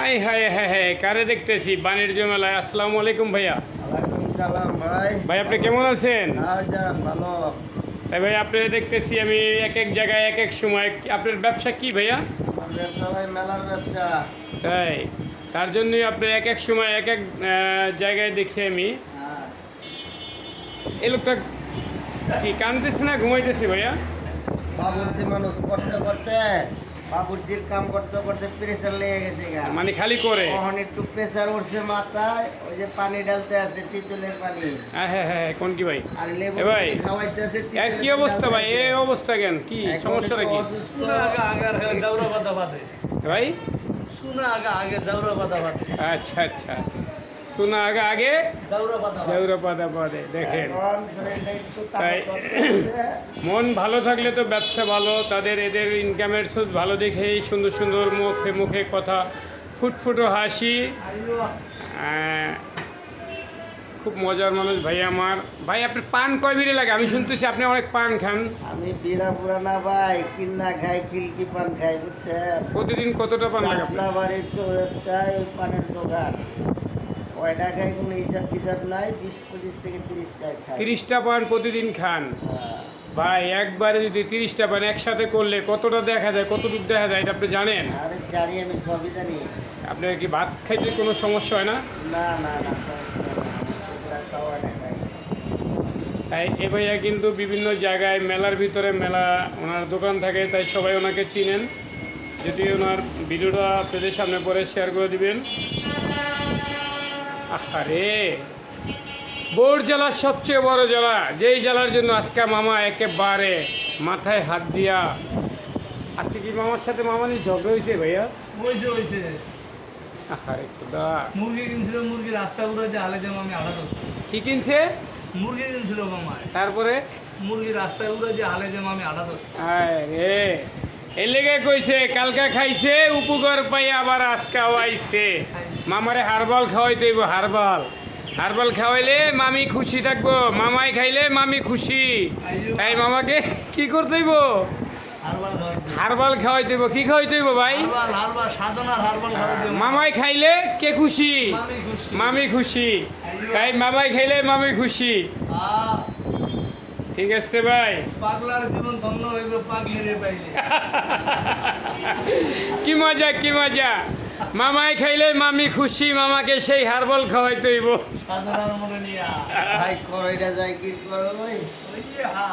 I হায় হ্যাঁ হ্যাঁ কারে দেখতেছি বাণিজ্য মেলায়। আসসালামু আলাইকুম ভাইয়া। ওয়ালাইকুম সালাম ভাই। ভাই আপনি কেমন আছেন? যান ভালো। তাই ভাই আপনি দেখতেছি আমি এক এক জায়গায় এক এক সময়। আপনার ব্যবসা কি ভাইয়া? আমার ব্যবসা ভাই মেলার ব্যবসা। তাই তার জন্যই আপনি এক এক সময় এক এক জায়গায় দেখি আমি। হ্যাঁ। এই লোকটা কি কানতেছে না ঘুমাইতেছে ভাইয়া? বাবুর্চি মানুষ করতে করতে বাবুর্চির কাম করতে করতে প্রেসার লেগে গেছে গা। মানে খালি করে তখন একটু প্রেসার উঠছে মাথায়, ওই যে পানি ঢালতে আছে তেঁতুলের পানি। হ্যাঁ হ্যাঁ হ্যাঁ কোন কি ভাই? আর লেবু এ ভাই খাওয়াইতে আছে। কি অবস্থা ভাই? এই অবস্থা কেন? কি সমস্যাটা কি অসুস্থ। ভাই? আগে জাউরা পাতা বাদে আচ্ছা আচ্ছা শোনা আগে আগে জাউরা পাতা দেউরা পাতা পাতে দেখেন। এখন শরীরটা একটু তাই তাকত করতেছে। মন ভালো থাকলে তো ব্যবসা ভালো, তাদের এদের ইনকামের সোর্স ভালো দেখেই সুন্দর সুন্দর মুখে মুখে কথা, ফুটফুটো হাসি। খুব মজার মানুষ ভাই আমার। ভাই আপনি পান কয় বিড়ি লাগে? আমি শুনতেছি আপনি অনেক পান খান। আমি বিড়া পুরানা ভাই, কিন্না খাই, কিলকি পান খাই, বুঝছেন? প্রতিদিন কতটা পান লাগে আপনার? বাড়ির চৌরাস্তায় ওই পানের দোকান, কয়টা খাই কোনো হিসাব টিসাব নাই, 20-25 থেকে 30টা খাই। 30টা পান প্রতিদিন খান? হ্যাঁ। ভাই একবারে যদি 30টা পান একসাথে করলে কতটা দেখা যায়, কতটুকু দেখা যায় এটা আপনি জানেন? আরে জানি, আমি সবই জানি। আপনার কি ভাত খাইতে কোনো সমস্যা হয় না? না না না, সমস্যা না, এগুলা খাওয়া না খাই। তাই এ ভাইয়া কিন্তু বিভিন্ন জায়গায় মেলার ভিতরে মেলা ওনার দোকান থাকে, তাই সবাই ওনাকে চিনেন। যদি ওনার ভিডিওটা আপনাদের সামনে পরে শেয়ার করে দিবেন। আরে বোর জেলার সবচেয়ে বড় জেলা, যেই জেলার জন্য আজকে মামা একেবারে মাথায় হাত দিয়া। আজকে কি মামার সাথে মামানি ঝগড়া হয়েছে ভাইয়া? হয়েছে আরে খোদা, মুরগি কিনছিল, মুরগি রাস্তা পুরো যে আলে দেম আমি আলাদা করছি। কি কিনছে? মুরগি কিনছিল মামায়, তারপরে মুরগি রাস্তায় উড়ে যে আলে দেম আমি আলাদা করছি। আরে এর লেগে কইছে কালকা খাইছে উপকার পাই আবার আজকাও আইছে। মামারে হারবাল খাওয়াই দেব, হারবাল হারবাল খাওয়াইলে মামি খুশি থাকবো, মামাই খাইলে মামি খুশি। তাই মামাকে কি করতে হইব? হারবাল খাওয়াই দেব। কি খাওয়াই দেব ভাই? হারবাল সাধনার হারবাল খাওয়াই দেব। মামাই খাইলে কে খুশি? মামি খুশি। মামি খুশি। তাই মামাই খাইলে মামি খুশি। আহ, ঠিক আছে ভাই। পাগলার জীবন ধন্য হইবে পাগলিরে পাইলে। কি মজা কি মজা। মামাই খাইলে মামি খুশি, মামাকে সেই হারবল খাওয়াইতে হইব। সাধনার মনে নিয়া ভাই কয়টা যায় কি করো ভাই? ওই যে হা